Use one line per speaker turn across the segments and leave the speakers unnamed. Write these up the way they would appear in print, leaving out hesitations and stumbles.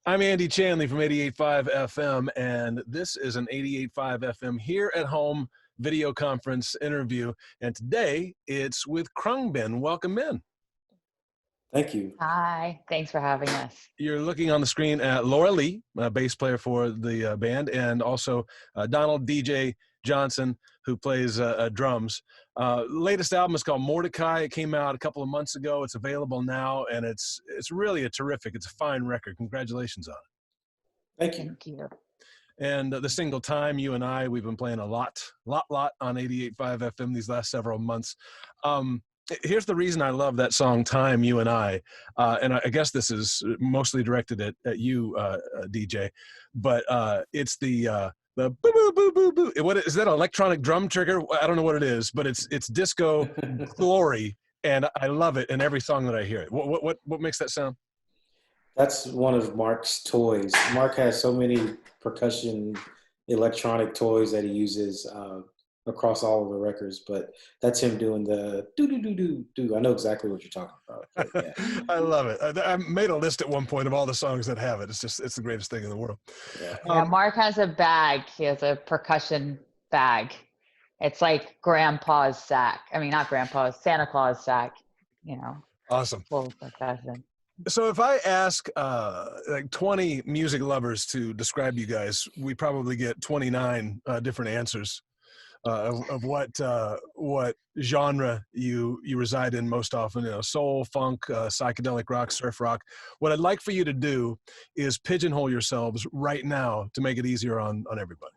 I'm Andy Chanley from 88.5 FM, and this is an 88.5 FM here at home video conference interview. And today it's with Khruangbin. Welcome in.
Thank you.
Hi, thanks for having us.
You're looking on the screen at Laura Lee, bass player for the band, and also Donald DJ Johnson, who plays drums. Latest album is called Mordecai. It came out a couple of months ago. It's available now, and it's really it's a fine record. Congratulations on it.
Thank you.
Thank you.
And the single Time, you and I, we've been playing a lot on 88.5 FM these last several months. Here's the reason I love that song Time, You and I guess this is mostly directed at you, DJ, but it's the boo boo boo boo boo. What is that? Electronic drum trigger? I don't know what it is, but it's disco glory, and I love it in every song that I hear it. What makes that sound?
That's one of Mark's toys. Mark has so many percussion electronic toys that he uses across all of the records, but that's him doing the do. I know exactly what you're talking about. Yeah.
I love it. I made a list at one point of all the songs that have it. It's the greatest thing in the world.
Yeah, Mark has a bag. He has a percussion bag. It's like Grandpa's sack. I mean, not Grandpa's, Santa Claus sack, you know.
Awesome.
Full of percussion.
So if I ask like 20 music lovers to describe you guys, we probably get 29 different answers. Of what genre you reside in most often, soul, funk, psychedelic rock, surf rock. What I'd like for you to do is pigeonhole yourselves right now to make it easier on everybody.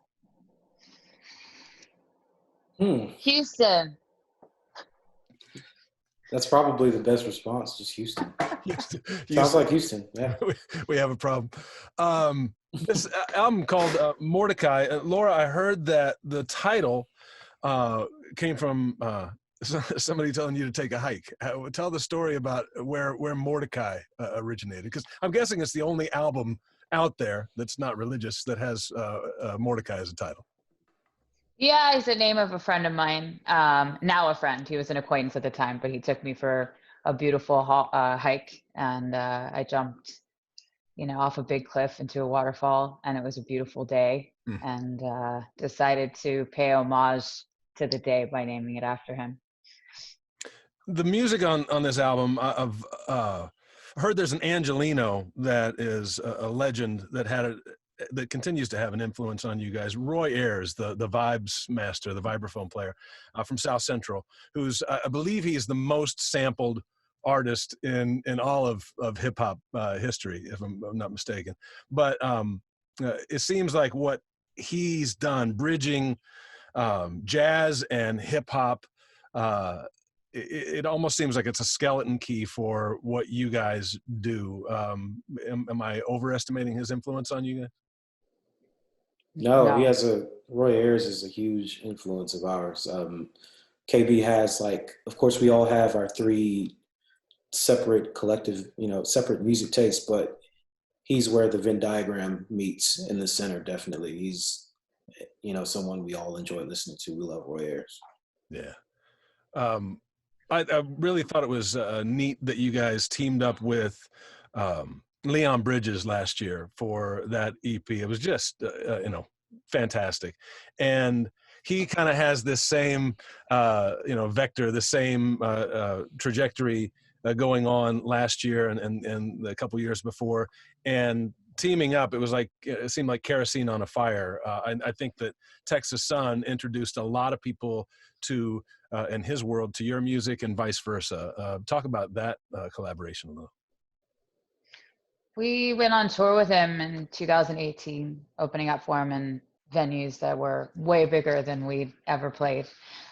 Houston.
That's probably the best response, just Houston.
Houston.
Sounds like Houston, yeah.
We have a problem. This album called Mordecai. Laura, I heard that the title came from somebody telling you to take a hike. Tell the story about where Mordecai originated, because I'm guessing it's the only album out there that's not religious that has Mordecai as a title.
Yeah, it's the name of a friend of mine. Now a friend. He was an acquaintance at the time, but he took me for a beautiful hike, and I jumped, off a big cliff into a waterfall, and it was a beautiful day, and decided to pay homage to the day by naming it after him.
The music on this album, I've heard there's an Angelino that is a legend that continues to have an influence on you guys. Roy Ayers, the vibes master, the vibraphone player from South Central, who's I believe he's the most sampled artist in all of hip hop history, if I'm not mistaken. But it seems like what he's done, bridging jazz and hip hop, it almost seems like it's a skeleton key for what you guys do. Am I overestimating his influence on you guys?
No, Roy Ayers is a huge influence of ours. KB has, of course, we all have our three separate collective, separate music tastes, but he's where the Venn diagram meets in the center, definitely. He's, someone we all enjoy listening to. We love Roy Ayers.
Yeah. I really thought it was neat that you guys teamed up with Leon Bridges last year for that EP. It was just, fantastic. And he kind of has this same, vector, the same trajectory going on last year and a couple years before. And teaming up, it seemed like kerosene on a fire. I think that Texas Sun introduced a lot of people to, in his world, to your music and vice versa. Talk about that collaboration a little.
We went on tour with him in 2018, opening up for him in venues that were way bigger than we'd ever played.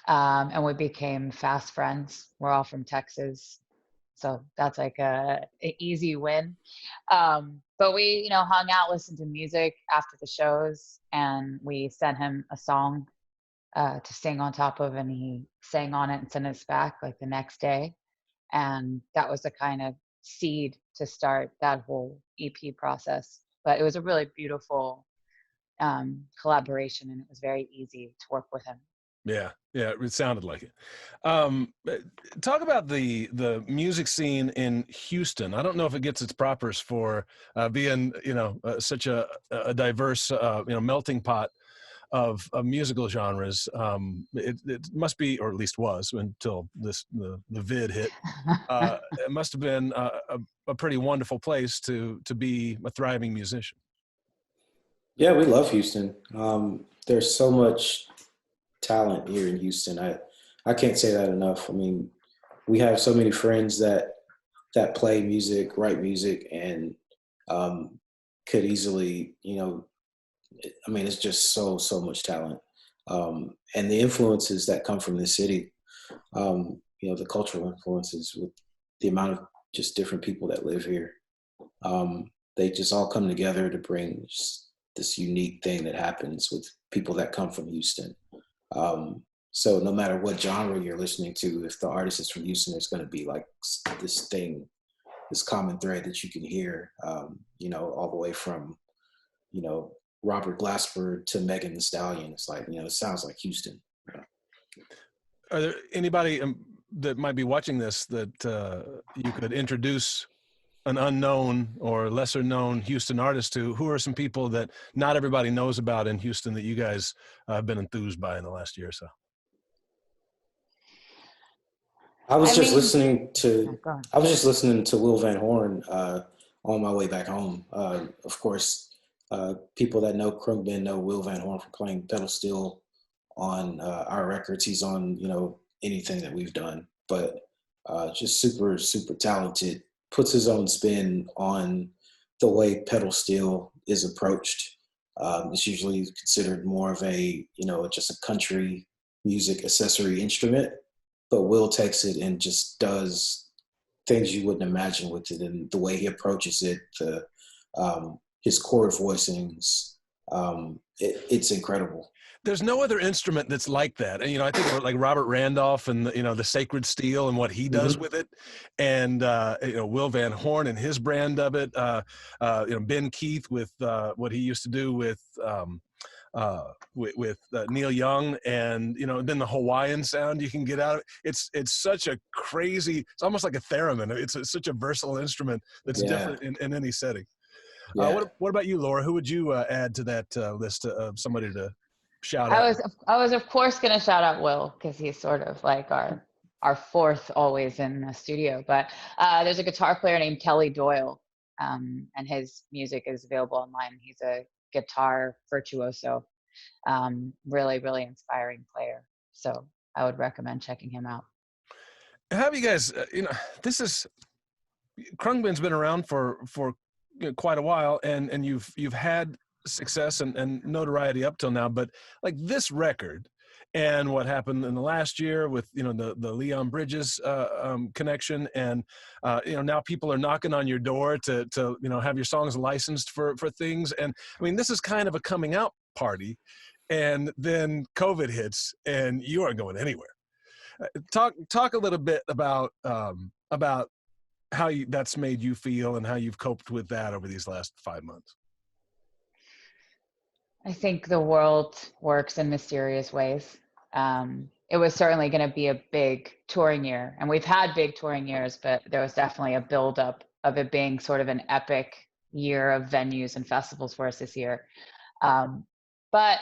And we became fast friends. We're all from Texas, so that's like an easy win. But we, hung out, listened to music after the shows, and we sent him a song to sing on top of, and he sang on it and sent us back like the next day. And that was the kind of seed to start that whole EP process. But it was a really beautiful collaboration, and it was very easy to work with him.
Yeah, yeah, it sounded like it. Talk about the music scene in Houston. I don't know if it gets its propers for being, such a diverse, melting pot of musical genres. It must be, or at least was, until the vid hit. It must have been a pretty wonderful place to be a thriving musician.
Yeah, we love Houston. There's so much talent here in Houston. I can't say that enough. I mean, we have so many friends that play music, write music, and could easily, I mean, it's just so much talent. And the influences that come from the city, the cultural influences with the amount of just different people that live here. They just all come together to bring just this unique thing that happens with people that come from Houston. So no matter what genre you're listening to, if the artist is from Houston, there's going to be like this thing, this common thread that you can hear, all the way from, Robert Glasper to Megan Thee Stallion. It's like, it sounds like Houston.
Are there anybody that might be watching this that you could introduce an unknown or lesser known Houston artist to? Who are some people that not everybody knows about in Houston that you guys have been enthused by in the last year or so?
I was
I
just
mean,
listening to
go on.
Will Van Horn on my way back home. Of course, people that know Khruangbin know Will Van Horn from playing pedal steel on our records. He's on anything that we've done, but just super talented. Puts his own spin on the way pedal steel is approached. It's usually considered more of a just a country music accessory instrument, but Will takes it and just does things you wouldn't imagine with it, and the way he approaches it, his chord voicings, it's incredible.
There's no other instrument that's like that. And, I think of like Robert Randolph and, the sacred steel and what he does with it. And, Will Van Horn and his brand of it, Ben Keith with what he used to do with Neil Young, and, then the Hawaiian sound you can get out of it. It's such a crazy, it's almost like a theremin. It's such a versatile instrument that's different in any setting.
Yeah.
What about you, Laura? Who would you add to that list of somebody to shout
I
out?
was of course going to shout out Will, because he's sort of like our fourth always in the studio. But there's a guitar player named Kelly Doyle, and his music is available online. He's a guitar virtuoso, really inspiring player. So I would recommend checking him out.
Have you guys? This is Khruangbin's been around for quite a while, and you've had success and notoriety up till now, but like this record and what happened in the last year with the Leon Bridges connection, and now people are knocking on your door to have your songs licensed for things. And I mean, this is kind of a coming out party, and then COVID hits and you aren't going anywhere. Talk a little bit about how that's made you feel and how you've coped with that over these last 5 months.
I think the world works in mysterious ways. It was certainly going to be a big touring year, and we've had big touring years, but there was definitely a buildup of it being sort of an epic year of venues and festivals for us this year. But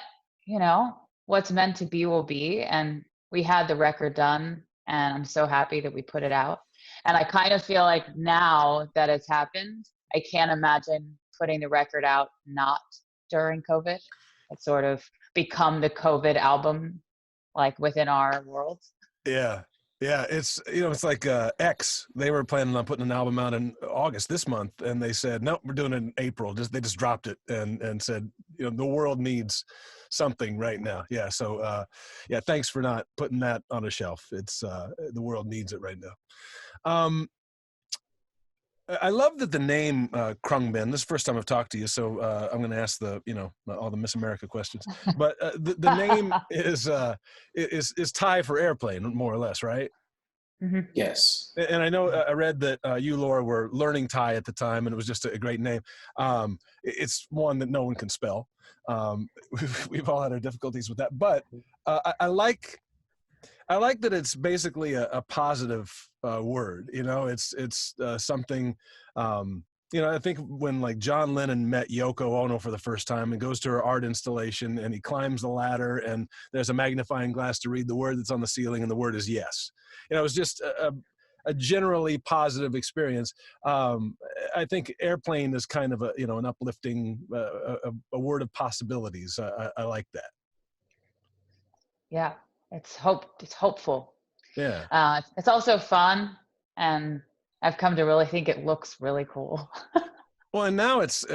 what's meant to be will be, and we had the record done, and I'm so happy that we put it out. And I kind of feel like now that it's happened, I can't imagine putting the record out not during COVID. It's sort of become the COVID album, like within our world.
Yeah. It's it's like X. They were planning on putting an album out in August this month, and they said nope, we're doing it in April. They just dropped it and said the world needs something right now. Yeah. So thanks for not putting that on a shelf. It's the world needs it right now. I love that the name Khruangbin. This is the first time I've talked to you, so I'm going to ask all the Miss America questions. But the name is Thai for airplane, more or less, right?
Mm-hmm.
Yes.
And I know I read that you, Laura, were learning Thai at the time, and it was just a great name. It's one that no one can spell. We've all had our difficulties with that, but I like I like that it's basically a positive word. You know, it's something. You know, I think when like John Lennon met Yoko Ono for the first time and goes to her art installation and he climbs the ladder and there's a magnifying glass to read the word that's on the ceiling and the word is yes. You know, it was just a generally positive experience. I think Airplane is kind of a, you know, an uplifting, a word of possibilities. I like that.
Yeah, it's hopeful.
Yeah.
It's also fun, and I've come to really think it looks really cool.
Well, and now it's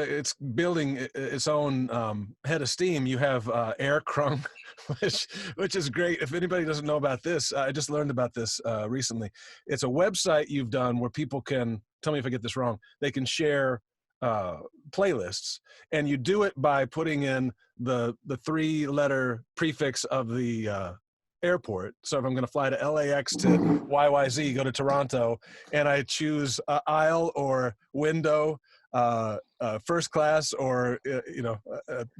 building its own head of steam. You have AirKhruang, which is great. If anybody doesn't know about this, I just learned about this recently. It's a website you've done where people can, tell me if I get this wrong, they can share playlists, and you do it by putting in the 3-letter prefix of the airport. So if I'm going to fly to LAX to YYZ, go to Toronto, and I choose aisle or window, first class or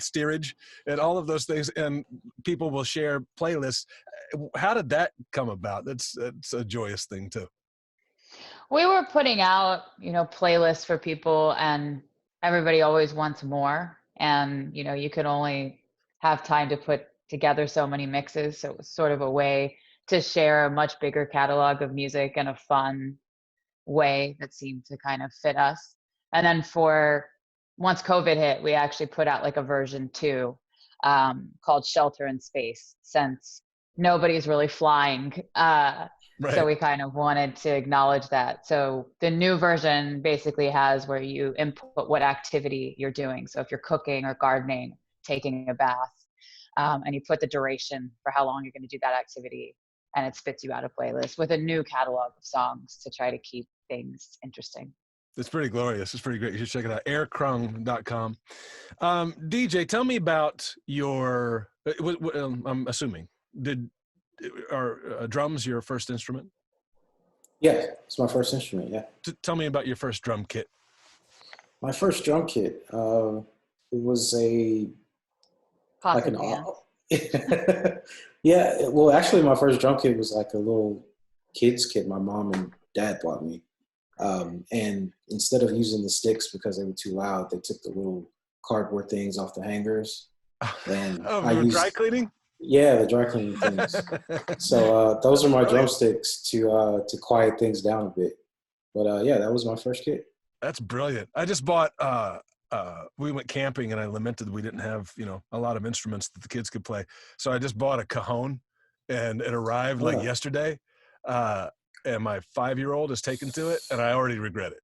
steerage, and all of those things, and people will share playlists. How did that come about? That's a joyous thing too.
We were putting out, playlists for people, and everybody always wants more. And, you could only have time to put together so many mixes. So it was sort of a way to share a much bigger catalog of music in a fun way that seemed to kind of fit us. And then once COVID hit, we actually put out like a version 2 called Shelter in Space, since nobody's really flying.
Right.
So we kind of wanted to acknowledge that. So the new version basically has where you input what activity you're doing. So if you're cooking or gardening, taking a bath, and you put the duration for how long you're going to do that activity, and it spits you out a playlist with a new catalog of songs to try to keep things interesting.
It's pretty glorious. It's pretty great. You should check it out. AirKhruang.com. DJ, tell me about your, I'm assuming, are drums your first instrument?
Yeah, it's my first instrument, yeah.
Tell me about your first drum kit.
My first drum kit, it was
Possum dance.
Yeah, well, actually, my first drum kit was like a little kid's kit my mom and dad bought me. And instead of using the sticks because they were too loud, they took the little cardboard things off the hangers. And I used
dry cleaning?
Yeah, the dry cleaning things. So those are my drumsticks to quiet things down a bit. But yeah, that was my first kit.
That's brilliant. I just bought we went camping and I lamented we didn't have, a lot of instruments that the kids could play. So I just bought a cajon, and it arrived like yesterday. And my 5-year-old has taken to it, and I already regret it.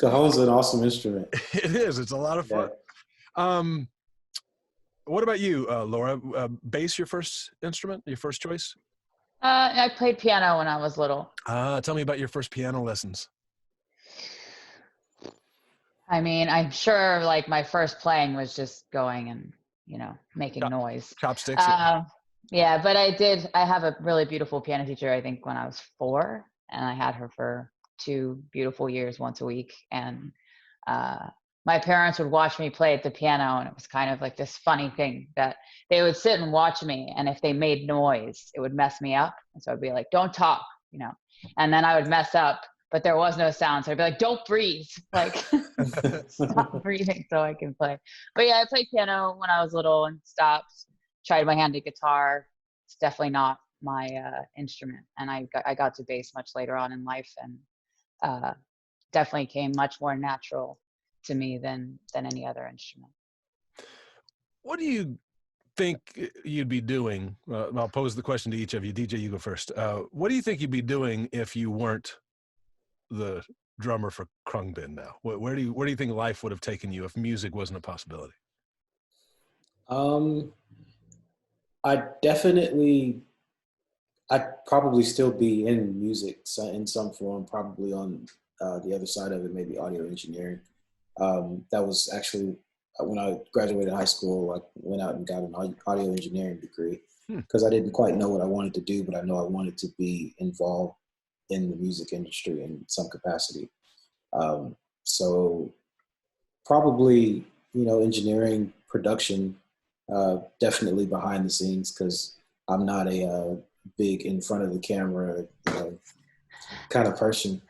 Cajon's an awesome instrument.
It is. It's a lot of fun. Yeah. What about you, Laura? Bass, your first instrument, your first choice?
I played piano when I was little.
Tell me about your first piano lessons.
I mean, I'm sure like my first playing was just going and, making noise.
Chopsticks.
Yeah, but I have a really beautiful piano teacher, I think when I was 4, and I had her for 2 beautiful years, once a week. And my parents would watch me play at the piano, and it was kind of like this funny thing that they would sit and watch me, and if they made noise, it would mess me up. And so I'd be like, don't talk, and then I would mess up, but there was no sound. So I'd be like, don't breathe, like stop breathing so I can play. But yeah, I played piano when I was little and stopped, tried my hand at guitar. It's definitely not my instrument. And I got to bass much later on in life, and definitely came much more natural to me than any other instrument.
What do you think you'd be doing? I'll pose the question to each of you. DJ, you go first. What do you think you'd be doing if you weren't the drummer for Khruangbin now? Where do you think life would have taken you if music wasn't a possibility?
I'd probably still be in music in some form, probably on the other side of it, maybe audio engineering. That was actually when I graduated high school, I went out and got an audio engineering degree because I didn't quite know what I wanted to do, but I know I wanted to be involved in the music industry in some capacity. So probably, engineering, production, definitely behind the scenes, because I'm not a big in front of the camera kind of person.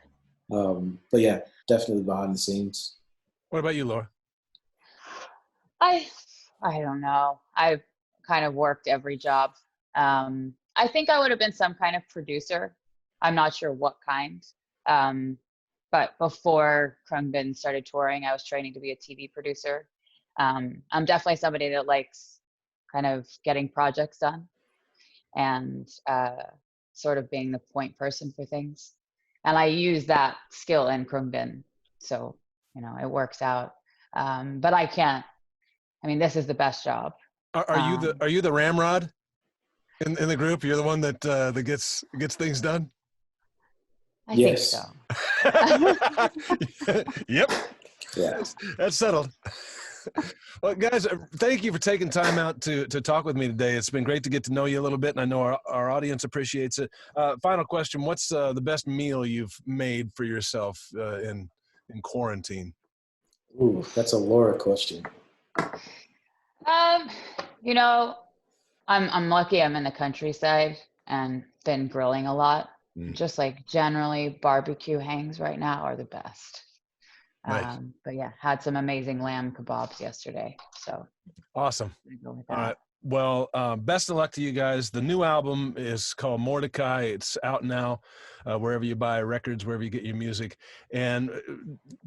But yeah, definitely behind the scenes.
What about you, Laura?
I don't know. I've kind of worked every job. I think I would have been some kind of producer. I'm not sure what kind. But before Khruangbin started touring, I was training to be a TV producer. I'm definitely somebody that likes kind of getting projects done and sort of being the point person for things. And I use that skill in Khruangbin. So, you know, it works out. But I can't, I mean, this is the best job.
Are you the ramrod in the group? You're the one that that gets things done.
I
Yes.
think so.
Yep.
Yeah.
That's settled. Well, guys, thank you for taking time out to talk with me today. It's been great to get to know you a little bit, and I know our audience appreciates it. Final question: what's the best meal you've made for yourself in quarantine?
Ooh, that's a Laura question.
You know, I'm lucky I'm in the countryside and been grilling a lot. Just like generally barbecue hangs right now are the best.
Nice.
But yeah, had some amazing lamb kebabs yesterday. So
awesome.
Go with
All
that.
right. Well, best of luck to you guys. The new album is called Mordecai. It's out now, wherever you buy records, wherever you get your music. And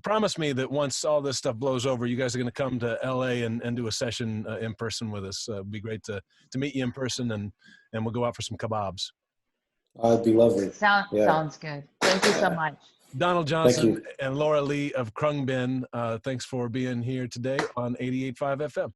promise me that once all this stuff blows over, you guys are going to come to LA and do a session in person with us. It'd be great to meet you in person, and we'll go out for some kebabs.
It'd be lovely.
Sounds good. Thank you so much.
Donald Johnson and Laura Lee of Khruangbin, thanks for being here today on 88.5 FM.